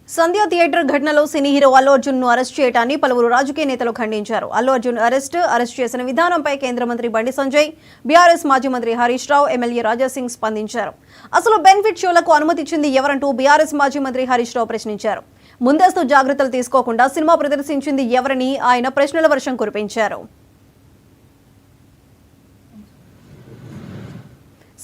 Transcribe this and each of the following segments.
సంధ్య theatre ఘటనలో cine hero Allu Arjun ను arrest చేయడాన్ని పలువురు రాజకీయ నేతలు ఖండించారు. అల్లు అర్జున్ అరెస్ట్ చేసిన విధానంపై కేంద్ర మంత్రి బండి సంజయ్, బీఆర్ఎస్ మాజీ మంత్రి హరీష్ రావు, ఎమ్మెల్యే రాజాసింగ్ స్పందించారు. అసలు బెనిఫిట్ షోలకు అనుమతిచ్చింది ఎవరంటూ బీఆర్ఎస్ మాజీ మంత్రి హరీష్ రావు ప్రశ్నించారు. ముందస్తు జాగ్రత్తలు తీసుకోకుండా సినిమా ప్రదర్శించింది ఎవరని ఆయన ప్రశ్నల వర్షం కురిపించారు.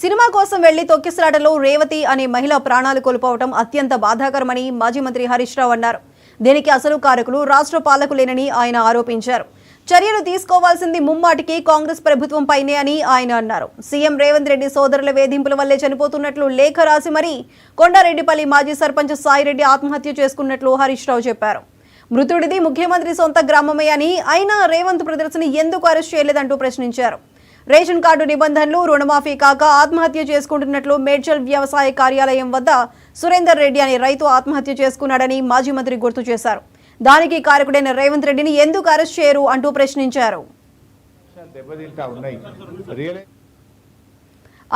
సినిమా కోసం వెళ్లి తొక్కిసలాటలో రేవతి అనే మహిళ ప్రాణాలు కోల్పోవడం అత్యంత బాధాకరమని మాజీ మంత్రి హరీష్ రావు అన్నారు. దీనికి అసలు కారకులు రాష్ట్ర పాలకులేనని ఆయన ఆరోపించారు. చర్యలు తీసుకోవాల్సింది ముమ్మాటికి కాంగ్రెస్ ప్రభుత్వంపైనే అని ఆయన అన్నారు. సీఎం రేవంత్ రెడ్డి సోదరుల వేధింపుల వల్లే చనిపోతున్నట్లు లేఖ రాసి మరీ కొండారెడ్డిపల్లి మాజీ సర్పంచ్ సాయిరెడ్డి ఆత్మహత్య చేసుకున్నట్లు హరీష్ రావు చెప్పారు. మృతుడిది ముఖ్యమంత్రి సొంత గ్రామమే అని అయినా రేవంత్ ప్రదర్శన ఎందుకు అరెస్ట్ చేయలేదంటూ ప్రశ్నించారు. రేషన్ కార్డు నిబంధనలు, రుణమాఫీ కాక ఆత్మహత్య చేసుకుంటున్నట్లు మేడ్చల్ వ్యవసాయ కార్యాలయం వద్ద సురేందర్ రెడ్డి అనే రైతు ఆత్మహత్య చేసుకున్నాడని మాజీ మంత్రి గుర్తు చేశారు. దానికి కారకుడైన రేవంత్ రెడ్డిని ఎందుకు అరెస్ట్ చేయరు అంటూ ప్రశ్నించారు.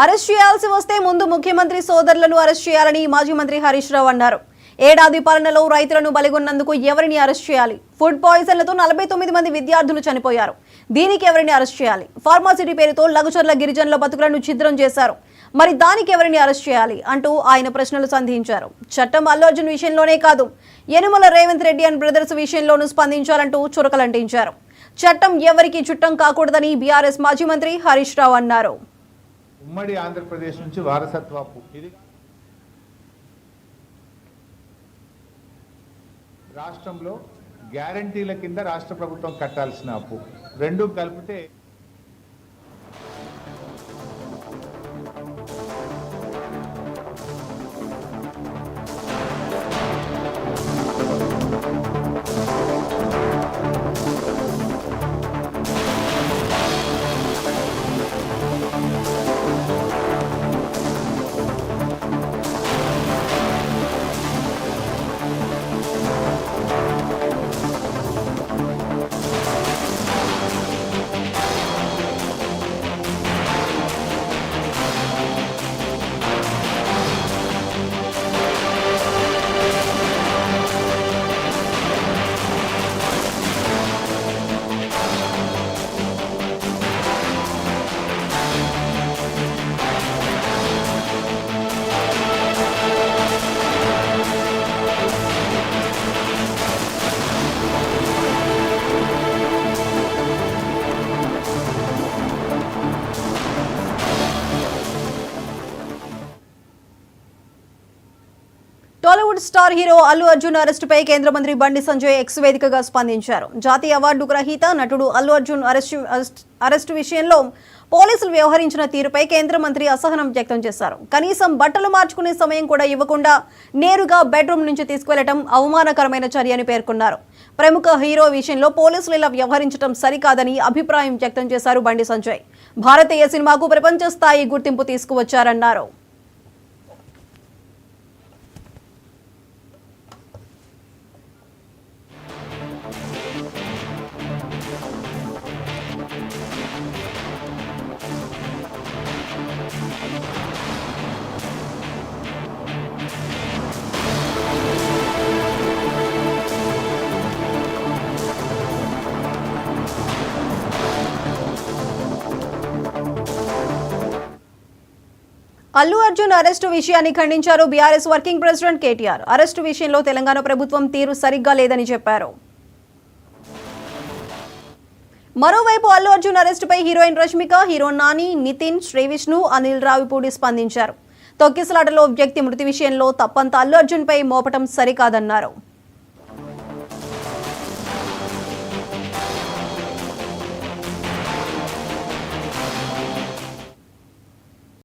అరెస్ట్ చేయాల్సి వస్తే ముందు ముఖ్యమంత్రి సోదరులను అరెస్ట్ చేయాలని మాజీ మంత్రి హరీష్ రావు అన్నారు. ఏడాది పాలనలో రైతులను బలిగొన్నందుకు ఎవరిని అరెస్ట్ చేయాలి? ఫుడ్ పాయిజన్లతో 49 మంది విద్యార్థులు చనిపోయారు. దీనికి ఎవరిని అరెస్ట్ చేయాలి? ఫార్మాసిటీ పేరుతో లఘుచర్ల గిరిజనుల బతుకులను ఛిద్రం చేశారు. మరి దానికి ఎవరిని అరెస్ట్ చేయాలి అంటూ ఆయన ప్రశ్నలు సంధించారు. చట్టం అల్లు అర్జున్ విషయంలోనే కాదు, యనుమల రేవంత్ రెడ్డి అండ్ బ్రదర్స్ విషయంలోనూ స్పందించాలంటూ చురకలంటించారు. చట్టం ఎవరికి చుట్టం కాకూడదని బీఆర్ఎస్ మాజీ మంత్రి హరీష్ రావు అన్నారు. ఉమ్మడి ఆంధ్రప్రదేశ్ నుంచి వారసత్వపు రాష్ట్రంలో గ్యారంటీల కింద రాష్ట్ర ప్రభుత్వం కట్టాల్సిన అప్పు రెండు కలిపితే టాలీవుడ్ స్టార్ హీరో అల్లు అర్జున్ అరెస్టుపై కేంద్ర మంత్రి బండి సంజయ్ ఎక్స్ వేదికగా స్పందించారు. జాతీయ అవార్డు గ్రహీత నటుడు అల్లు అర్జున్ అరెస్టు విషయంలో పోలీసులు వ్యవహరించిన తీరుపై కేంద్ర మంత్రి అసహనం వ్యక్తం చేశారు. కనీసం బట్టలు మార్చుకునే సమయం కూడా ఇవ్వకుండా నేరుగా బెడ్రూమ్ నుంచి తీసుకువెళ్లడం అవమానకరమైన చర్య అని పేర్కొన్నారు. ప్రముఖ హీరో విషయంలో పోలీసులు ఇలా వ్యవహరించడం సరికాదని అభిప్రాయం వ్యక్తం చేశారు బండి సంజయ్. భారతీయ సినిమాకు ప్రపంచ స్థాయి గుర్తింపు తీసుకువచ్చారన్నారు. అల్లు అర్జున్ అరెస్టు విషయాన్ని ఖండించారు BRS working president KTR. Arrest విషయంలో తెలంగాణ ప్రభుత్వం తీరు సరిగ్గా లేదని చెప్పారు. మరోవైపు అల్లు అర్జున్ అరెస్టుపై హీరోయిన్ రష్మిక, హీరో నాని, నితిన్, శ్రీవిష్ణు, అనిల్ రావిపూడి స్పందించారు. తొక్కిసలాటలో వ్యక్తి మృతి విషయంలో తప్పంతా అల్లు అర్జున్ పై మోపటం సరికాదన్నారు.